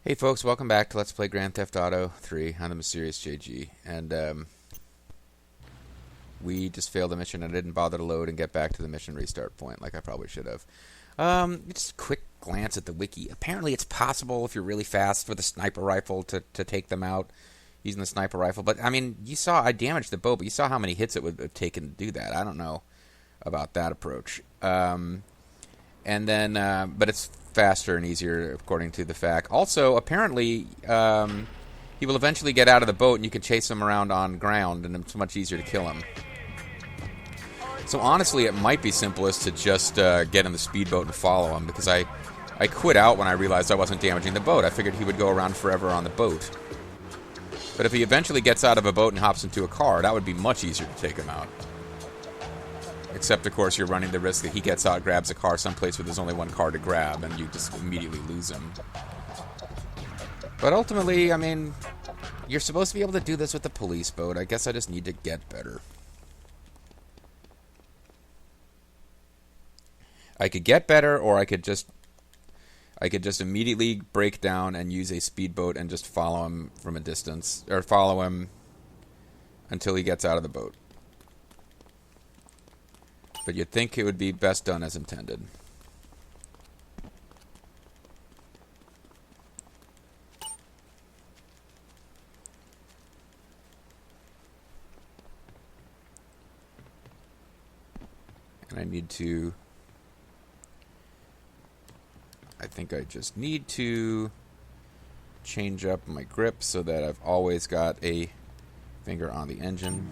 Hey folks, welcome back to Let's Play Grand Theft Auto 3. I'm the Mysterious JG, and we just failed the mission. I didn't bother to load and get back to the mission restart point like I probably should have. Just a quick glance at the wiki. Apparently it's possible if you're really fast with a sniper rifle to take them out using the sniper rifle. But, I mean, you saw I damaged the boat, but you saw how many hits it would have taken to do that. I don't know about that approach. And then, but it's faster and easier according to the fact. Also, apparently, he will eventually get out of the boat and you can chase him around on ground and it's much easier to kill him. So honestly, it might be simplest to just get in the speedboat and follow him, because I quit out when I realized I wasn't damaging the boat. I figured he would go around forever on the boat. But if he eventually gets out of a boat and hops into a car, that would be much easier to take him out. Except, of course, you're running the risk that he gets out, grabs a car someplace where there's only one car to grab, and you just immediately lose him. But ultimately, I mean, you're supposed to be able to do this with the police boat. I guess I just need to get better. I could get better, or I could just immediately break down and use a speedboat and just follow him from a distance, or follow him until he gets out of the boat. But you'd think it would be best done as intended. And I think I just need to change up my grip so that I've always got a finger on the engine.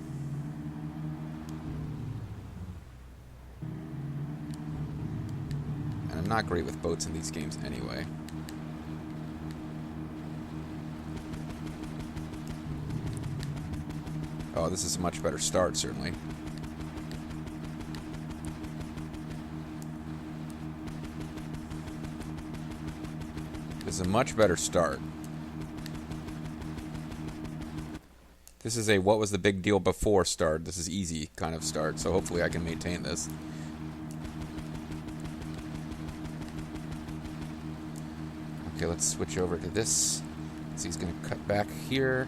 I'm not great with boats in these games anyway. Oh, this is a much better start, certainly. This is a much better start. This is a what was the big deal before start. This is easy kind of start, so hopefully I can maintain this. Okay, let's switch over to this. So he's going to cut back here.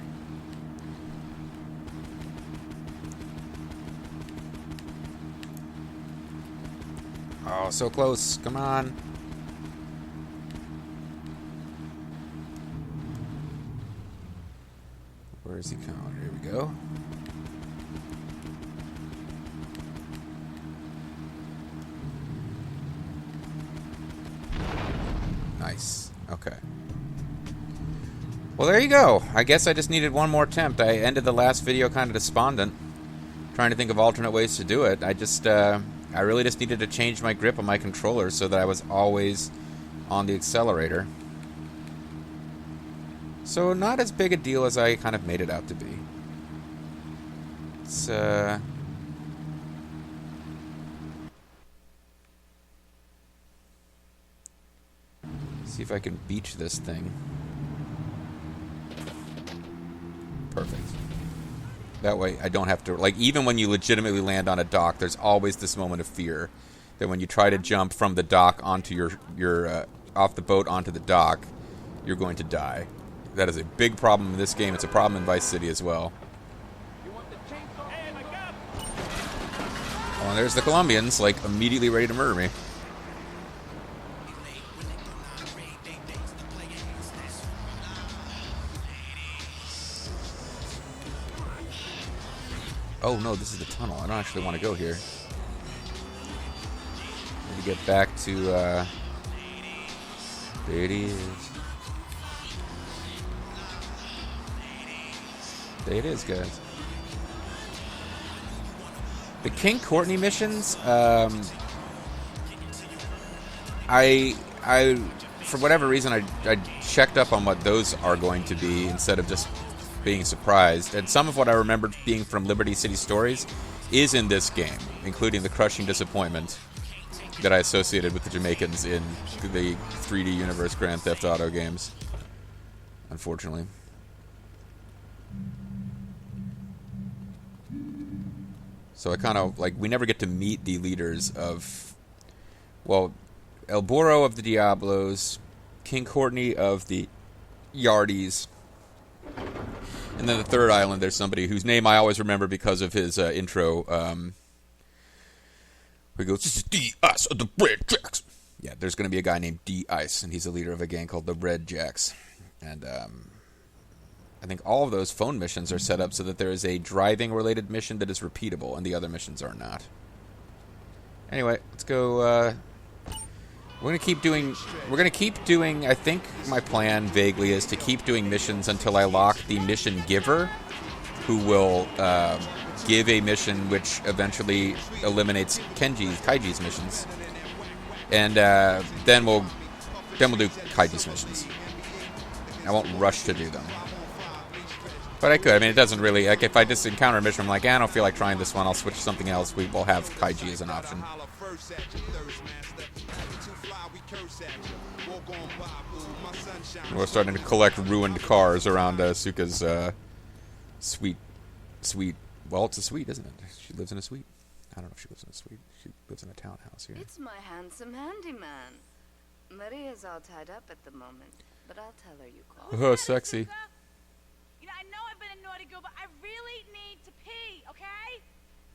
Oh, so close. Come on. Where is he coming? Here we go. Nice. Okay. Well, there you go. I guess I just needed one more attempt. I ended the last video kind of despondent, trying to think of alternate ways to do it. I really just needed to change my grip on my controller so that I was always on the accelerator. So not as big a deal as I kind of made it out to be. It's, see if I can beach this thing. Perfect. That way I don't have to, like, even when you legitimately land on a dock, there's always this moment of fear that when you try to jump from the dock onto your off the boat onto the dock, you're going to die. That is a big problem in this game. It's a problem in Vice City as well. Oh, and there's the Colombians, like, immediately ready to murder me. Oh no, this is the tunnel. I don't actually want to go here. I need to get back to, there it is. There it is, guys. The King Courtney missions, I for whatever reason, I checked up on what those are going to be instead of just being surprised. And some of what I remembered being from Liberty City Stories is in this game, including the crushing disappointment that I associated with the Jamaicans in the 3D Universe Grand Theft Auto games, unfortunately. So I kind of, like, we never get to meet the leaders of, well, El Burro of the Diablos, King Courtney of the yardies. And then the third island, there's somebody whose name I always remember because of his intro. Where he goes, "This is D-Ice of the Red Jacks." Yeah, there's going to be a guy named D-Ice, and he's the leader of a gang called the Red Jacks. And I think all of those phone missions are set up so that there is a driving-related mission that is repeatable, and the other missions are not. Anyway, let's go. We're gonna keep doing. I think my plan vaguely is to keep doing missions until I lock the mission giver, who will give a mission which eventually eliminates Kaiji's missions, and then we'll do Kaiji's missions. I won't rush to do them, but I could. I mean, it doesn't really. Like, if I just encounter a mission, I'm like, I don't feel like trying this one. I'll switch to something else. We will have Kaiji as an option. We're starting to collect ruined cars around Suka's suite. Well, it's a suite, isn't it? She lives in a suite. I don't know if she lives in a suite. She lives in a townhouse here. It's my handsome handyman. Maria's all tied up at the moment, but I'll tell her you called. Oh, sexy. You know, I know I've been a naughty girl, but I really need to pee, okay?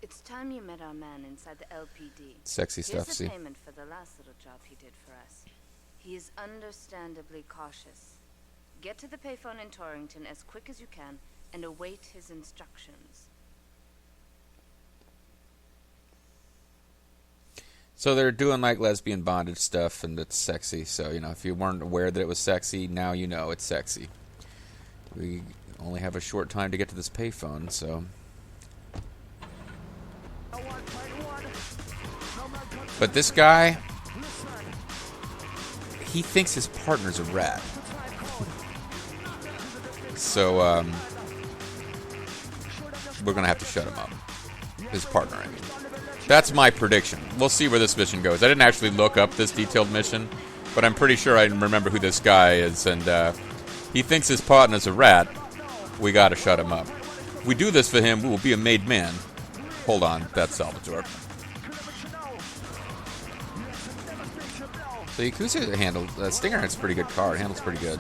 It's time you met our man inside the LPD. Sexy stuff, Here's see. the payment for the last little job he did for us. He is understandably cautious. Get to the payphone in Torrington as quick as you can and await his instructions. So they're doing like lesbian bondage stuff, and it's sexy. So, you know, if you weren't aware that it was sexy, now you know it's sexy. We only have a short time to get to this payphone, so... But this guy, he thinks his partner's a rat. So, we're going to have to shut him up. His partner, I mean. That's my prediction. We'll see where this mission goes. I didn't actually look up this detailed mission, but I'm pretty sure I remember who this guy is, and he thinks his partner's a rat. We got to shut him up. If we do this for him, we will be a made man. Hold on, that's Salvatore. So Yakuza handled... Stinger has a pretty good car. It handles pretty good.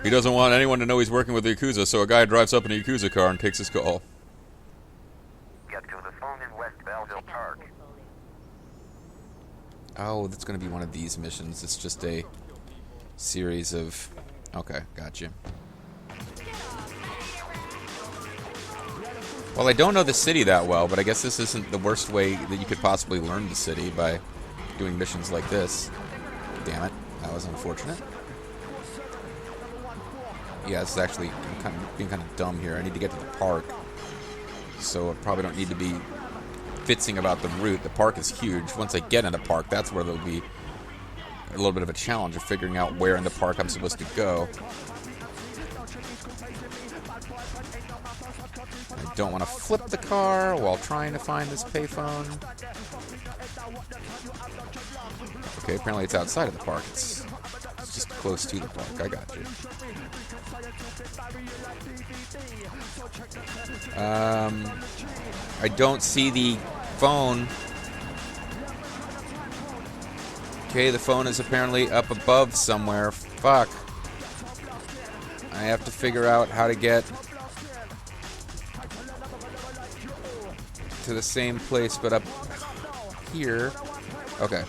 He doesn't want anyone to know he's working with the Yakuza, so a guy drives up in a Yakuza car and takes his call. Get to the phone in West Belleville Park. Oh, that's going to be one of these missions. It's just a series of... Okay, gotcha. Well, I don't know the city that well, but I guess this isn't the worst way that you could possibly learn the city, by doing missions like this. Damn it. That was unfortunate. Yeah, this is actually... I'm being kind of dumb here. I need to get to the park. So I probably don't need to be fitzing about the route. The park is huge. Once I get in the park, that's where there'll be a little bit of a challenge of figuring out where in the park I'm supposed to go. I don't want to flip the car while trying to find this payphone. Okay, apparently it's outside of the park. It's just close to the park. I got you. I don't see the phone. Okay, the phone is apparently up above somewhere. Fuck. I have to figure out how to get to the same place, but up here. Okay.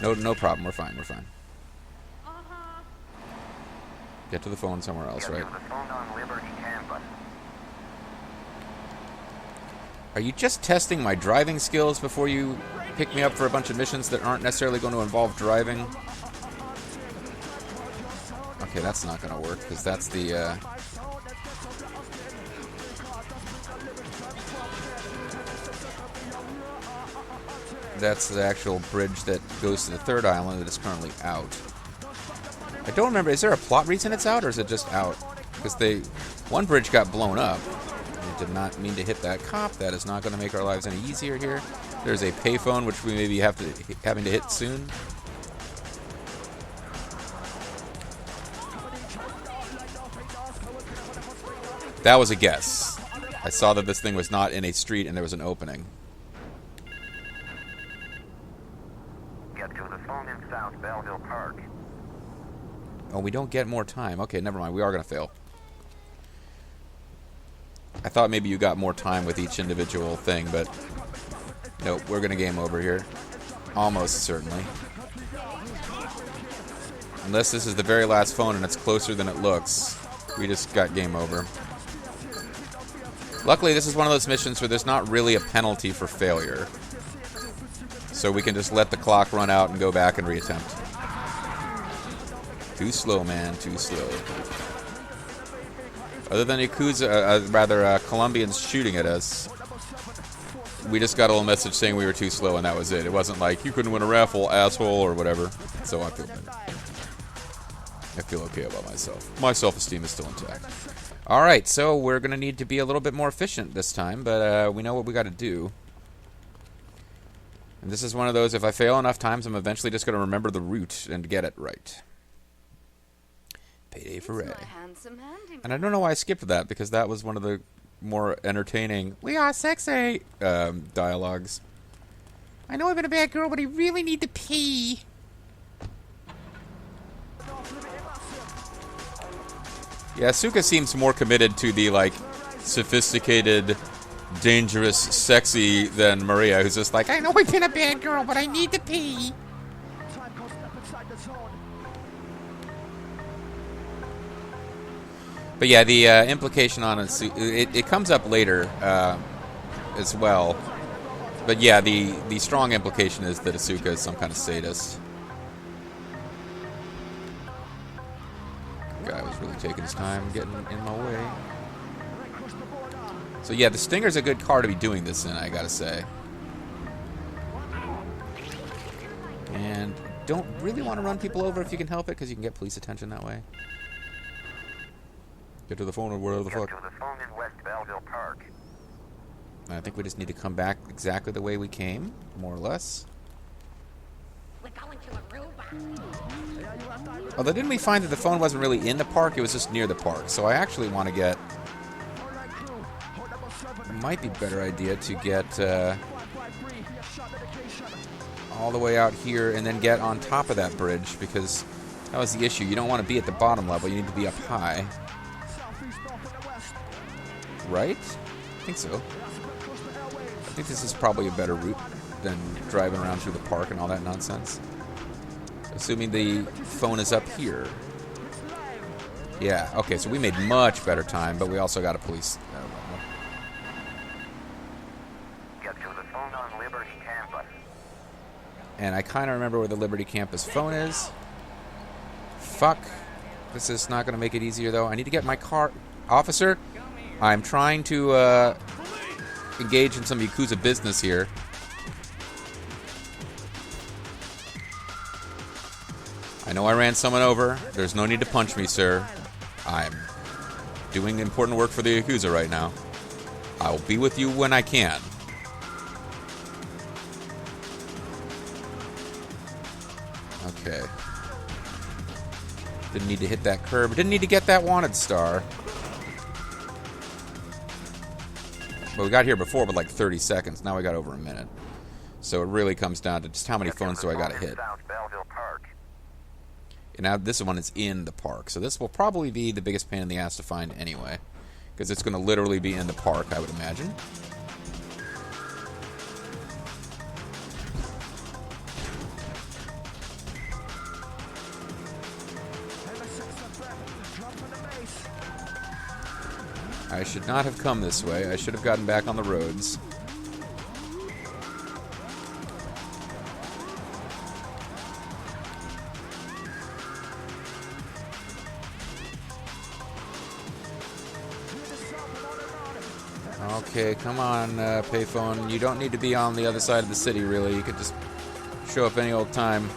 No problem. We're fine. We're fine. Get to the phone somewhere else, right? Are you just testing my driving skills before you pick me up for a bunch of missions that aren't necessarily going to involve driving? Okay, that's not going to work, because that's the... That's the actual bridge that goes to the third island that is currently out. I don't remember, is there a plot reason it's out, or is it just out? Because one bridge got blown up. I did not mean to hit that cop. That is not going to make our lives any easier here. There's a payphone, which we may be having to hit soon. That was a guess. I saw that this thing was not in a street and there was an opening. phone in South Belleville Park. Oh, we don't get more time. Okay, never mind. We are going to fail. I thought maybe you got more time with each individual thing, but nope, we're going to game over here. Almost certainly. Unless this is the very last phone and it's closer than it looks, we just got game over. Luckily, this is one of those missions where there's not really a penalty for failure. So we can just let the clock run out and go back and reattempt. Too slow, man. Too slow. Other than Yakuza, Colombians shooting at us, we just got a little message saying we were too slow, and that was it. It wasn't like, you couldn't win a raffle, asshole, or whatever. So I feel good. I feel okay about myself. My self-esteem is still intact. Alright, so we're going to need to be a little bit more efficient this time, but we know what we got to do. And this is one of those, if I fail enough times, I'm eventually just going to remember the route and get it right. Payday for Ray. And I don't know why I skipped that, because that was one of the more entertaining, we are sexy, dialogues. I know I've been a bad girl, but I really need to pee. Yeah, Asuka seems more committed to the, like, sophisticated, dangerous, sexy than Maria, who's just like, I know I've been a bad girl, but I need to pee. But yeah, the implication on it comes up later as well. But yeah, the strong implication is that Asuka is some kind of sadist. Guy was really taking his time getting in my way. So yeah, the Stinger's a good car to be doing this in, I gotta say. And don't really want to run people over if you can help it, because you can get police attention that way. Get to the phone or whatever the fuck. Get to the phone in West Belleville Park. I think we just need to come back exactly the way we came, more or less. We're going to Aruba. Although didn't we find that the phone wasn't really in the park, it was just near the park. So I actually want to get... It might be a better idea to get all the way out here and then get on top of that bridge, because that was the issue. You don't want to be at the bottom level, you need to be up high. Right? I think so. I think this is probably a better route than driving around through the park and all that nonsense. Assuming the phone is up here. Yeah, okay, so we made much better time, but we also got a police... Get to the phone on Liberty Campus. And I kind of remember where the Liberty Campus phone is. Fuck. This is not going to make it easier, though. I need to get my car... Officer, I'm trying to engage in some Yakuza business here. I know I ran someone over. There's no need to punch me, sir. I'm doing important work for the Yakuza right now. I'll be with you when I can. Okay. Didn't need to hit that curb. Didn't need to get that wanted star. But we got here before with like 30 seconds. Now we got over a minute. So it really comes down to just how many phones do I got to hit. South Belleville Park. And now this one is in the park. So this will probably be the biggest pain in the ass to find anyway. Because it's going to literally be in the park, I would imagine. I should not have come this way. I should have gotten back on the roads. Okay, come on, payphone. You don't need to be on the other side of the city, really. You could just show up any old time.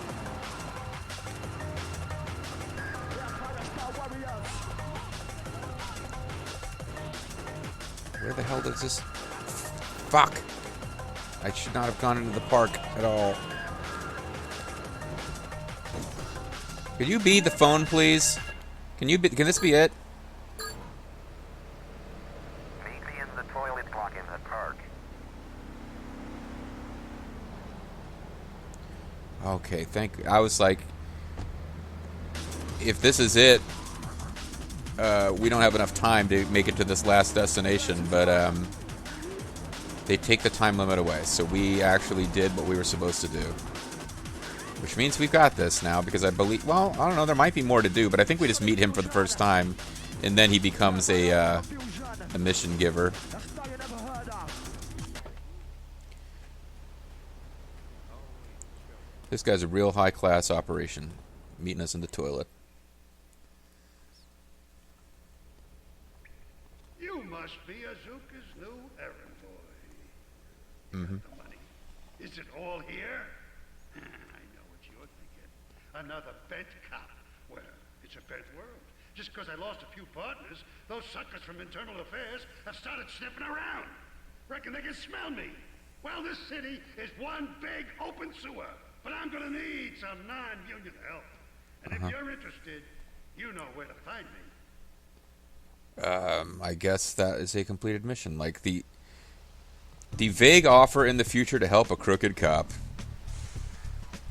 Where the hell does this... Fuck! I should not have gone into the park at all. Could you be the phone, please? Can this be it? Meet me in the toilet block in the park. Okay, I was like, if this is it, we don't have enough time to make it to this last destination, but they take the time limit away, so we actually did what we were supposed to do. Which means we've got this now, because I believe, well, I don't know, there might be more to do, but I think we just meet him for the first time, and then he becomes a mission giver. This guy's a real high-class operation, meeting us in the toilet. You must be Azuka's new errand boy. Mm-hmm. The money. Is it all here? I know what you're thinking. Another bent cop. Well, it's a bent world. Just because I lost a few partners, those suckers from Internal Affairs have started sniffing around. Reckon they can smell me. Well, this city is one big open sewer. But I'm gonna need some non-union help. And if you're interested, you know where to find me. I guess that is a completed mission. Like the vague offer in the future to help a crooked cop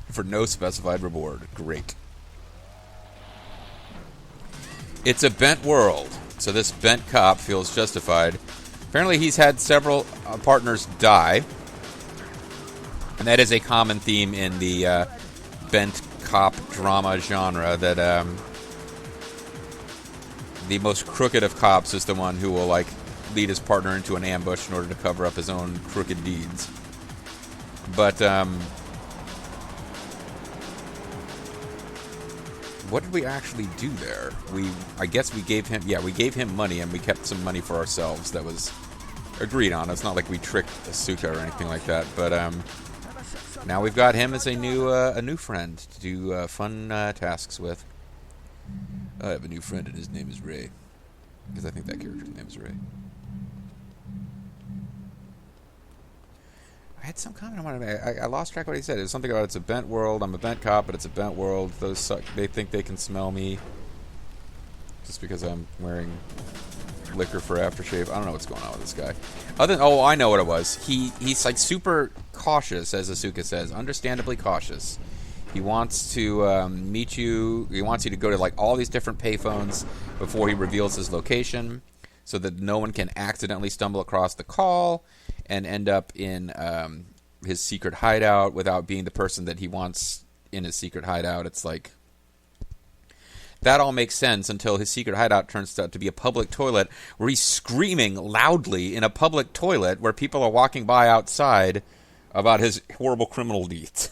for no specified reward. Great. It's a bent world, so this bent cop feels justified. Apparently he's had several partners die. And that is a common theme in the bent cop drama genre, that the most crooked of cops is the one who will, like, lead his partner into an ambush in order to cover up his own crooked deeds. But, what did we actually do there? I guess we gave him money, and we kept some money for ourselves that was agreed on. It's not like we tricked Asuka or anything like that, but, now we've got him as a new friend to do fun tasks with. I have a new friend, and his name is Ray, because I think that character's name is Ray. I had some comment on it. I lost track of what he said. It was something about it's a bent world. I'm a bent cop, but it's a bent world. Those suck. They think they can smell me just because I'm wearing liquor for aftershave. I don't know what's going on with this guy. I know what it was. He's like super cautious, as Asuka says, understandably cautious. He wants to meet you. He wants you to go to like all these different payphones before he reveals his location, so that no one can accidentally stumble across the call and end up in his secret hideout without being the person that he wants in his secret hideout. It's like, that all makes sense until his secret hideout turns out to be a public toilet where he's screaming loudly in a public toilet where people are walking by outside about his horrible criminal deeds.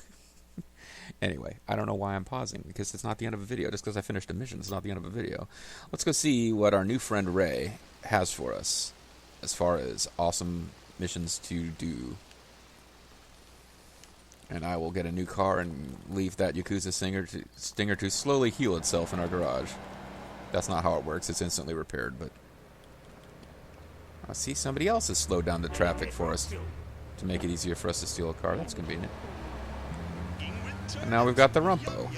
Anyway, I don't know why I'm pausing, because it's not the end of a video. Just because I finished a mission, it's not the end of a video. Let's go see what our new friend Ray has for us as far as awesome missions to do. And I will get a new car and leave that Yakuza Stinger to slowly heal itself in our garage. That's not how it works. It's instantly repaired, but... I see somebody else has slowed down the traffic for us to make it easier for us to steal a car. That's convenient. And now we've got the Rumpo.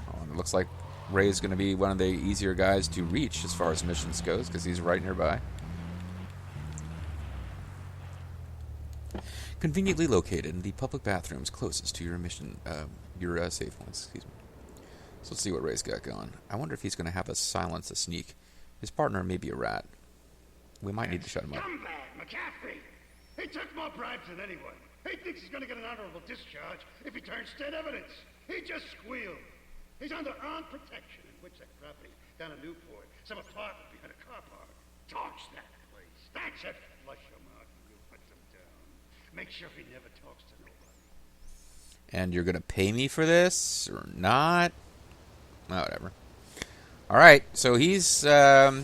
Oh, and it looks like Ray's going to be one of the easier guys to reach as far as missions goes, because he's right nearby. Conveniently located in the public bathrooms closest to your mission, your save points. Excuse me. So let's see what Ray's got going. I wonder if he's going to have us silence a sneak. His partner may be a rat. We might need to shut him up. Scumbag, McCaffrey! He took more bribes than anyone. He thinks he's gonna get an honorable discharge if he turns state evidence. He just squealed. He's under armed protection in Witsec property down in Newport. Some apartment behind a car park. Torch that place. That's it. Flush him out and we'll put him down. Make sure he never talks to nobody. And you're gonna pay me for this or not? Oh, whatever. All right, so he's a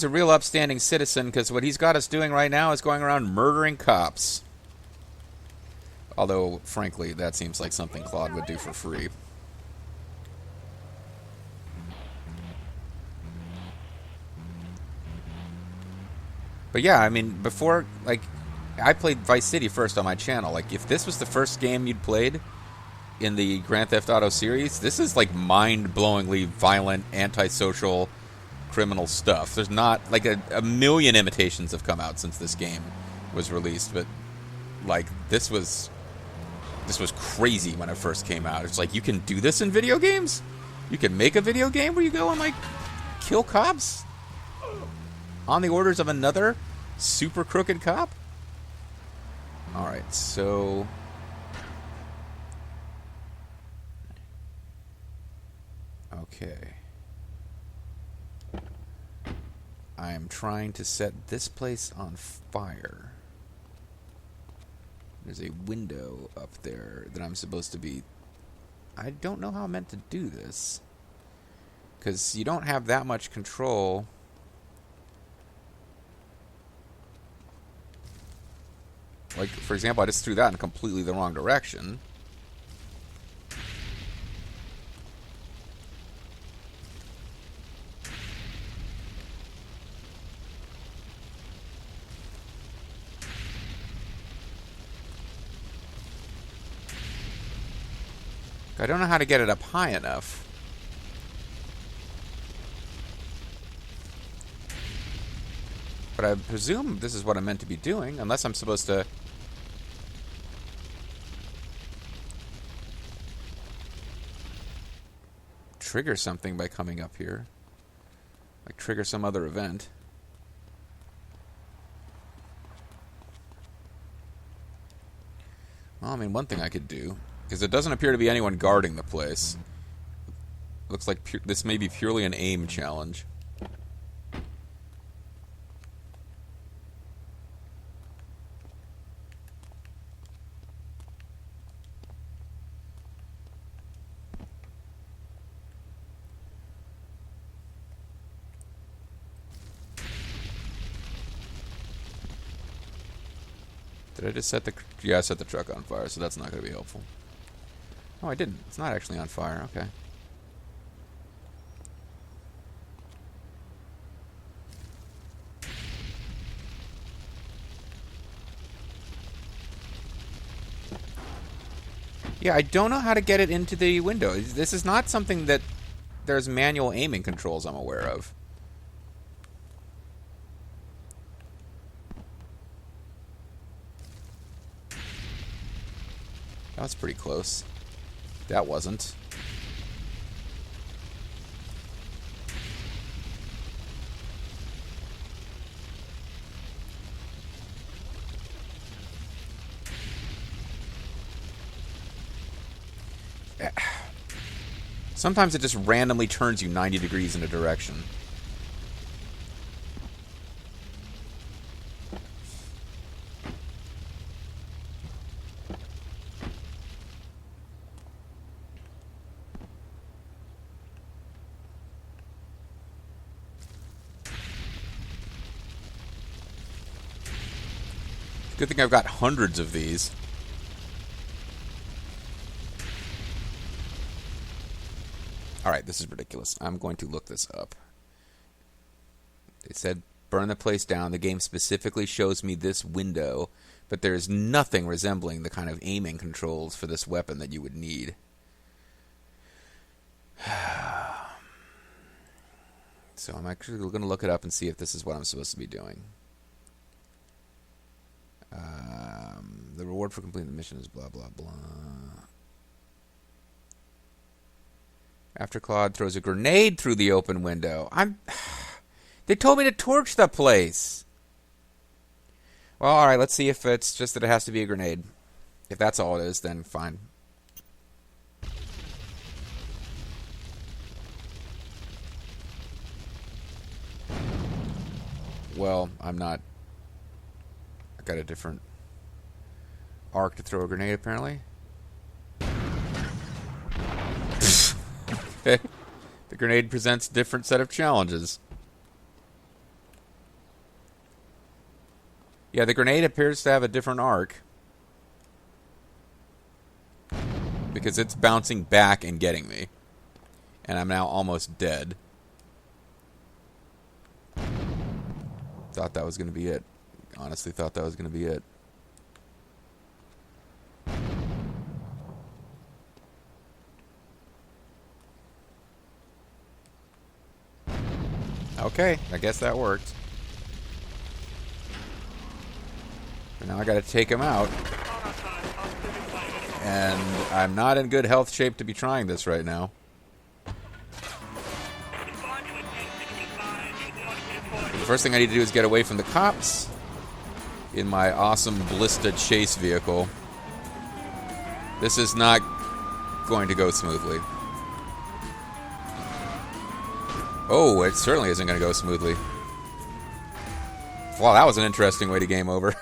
real upstanding citizen, because what he's got us doing right now is going around murdering cops. Although, frankly, that seems like something Claude would do for free. But yeah, I mean, before, like, I played Vice City first on my channel. Like, if this was the first game you'd played in the Grand Theft Auto series, this is like mind-blowingly violent, antisocial, criminal stuff. There's not, like, a million imitations have come out since this game was released, but, like, this was crazy when it first came out. It's like, you can do this in video games? You can make a video game where you go and, like, kill cops? On the orders of another super crooked cop? Alright, so... Okay. I am trying to set this place on fire. There's a window up there that I'm supposed to be... I don't know how I'm meant to do this. Because you don't have that much control. Like, for example, I just threw that in completely the wrong direction. I don't know how to get it up high enough. But I presume this is what I'm meant to be doing, unless I'm supposed to... trigger something by coming up here. Like, trigger some other event. Well, I mean, one thing I could do... because it doesn't appear to be anyone guarding the place. Looks like this may be purely an aim challenge. Did I just set the... yeah, I set the truck on fire, so that's not going to be helpful. Oh, I didn't. It's not actually on fire. Okay. Yeah, I don't know how to get it into the window. This is not something that there's manual aiming controls I'm aware of. That was pretty close. That wasn't. Sometimes it just randomly turns you 90 degrees in a direction. Good thing I've got hundreds of these. Alright, this is ridiculous. I'm going to look this up. It said, burn the place down. The game specifically shows me this window, but there's nothing resembling the kind of aiming controls for this weapon that you would need. So I'm actually going to look it up and see if this is what I'm supposed to be doing. The reward for completing the mission is blah, blah, blah. After Claude throws a grenade through the open window. They told me to torch the place. Well, alright, let's see if it's just that it has to be a grenade. If that's all it is, then fine. Well, I'm not... I got a different arc to throw a grenade, apparently. Okay. The grenade presents a different set of challenges. Yeah, the grenade appears to have a different arc. Because it's bouncing back and getting me. And I'm now almost dead. Thought that was going to be it. Honestly thought that was going to be it. Okay, I guess that worked. But now I gotta take him out. And I'm not in good health shape to be trying this right now. The first thing I need to do is get away from the cops in my awesome Ballista chase vehicle. This is not going to go smoothly. Oh, it certainly isn't going to go smoothly. Wow, that was an interesting way to game over.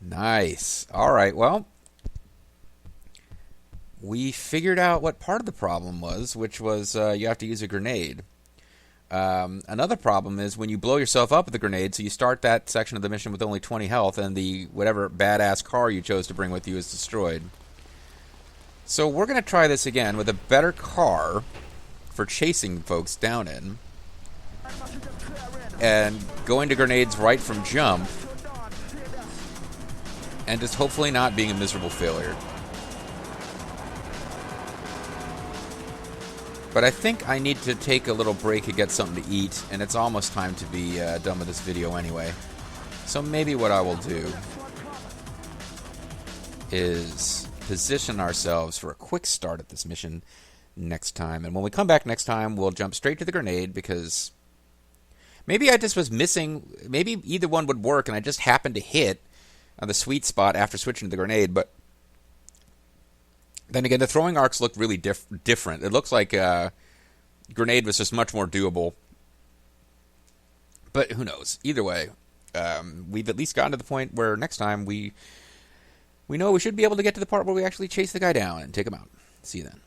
Nice. All right, well, we figured out what part of the problem was, which was you have to use a grenade. Another problem is when you blow yourself up with a grenade, so you start that section of the mission with only 20 health, and the whatever badass car you chose to bring with you is destroyed. So we're going to try this again with a better car for chasing folks down in, and going to grenades right from jump, and just hopefully not being a miserable failure. But I think I need to take a little break and get something to eat, and it's almost time to be done with this video anyway. So maybe what I will do is position ourselves for a quick start at this mission next time. And when we come back next time, we'll jump straight to the grenade, because maybe I just was missing, maybe either one would work, and I just happened to hit on the sweet spot after switching to the grenade, but then again, the throwing arcs looked really different. It looks like grenade was just much more doable. But who knows? Either way, we've at least gotten to the point where next time we know we should be able to get to the part where we actually chase the guy down and take him out. See you then.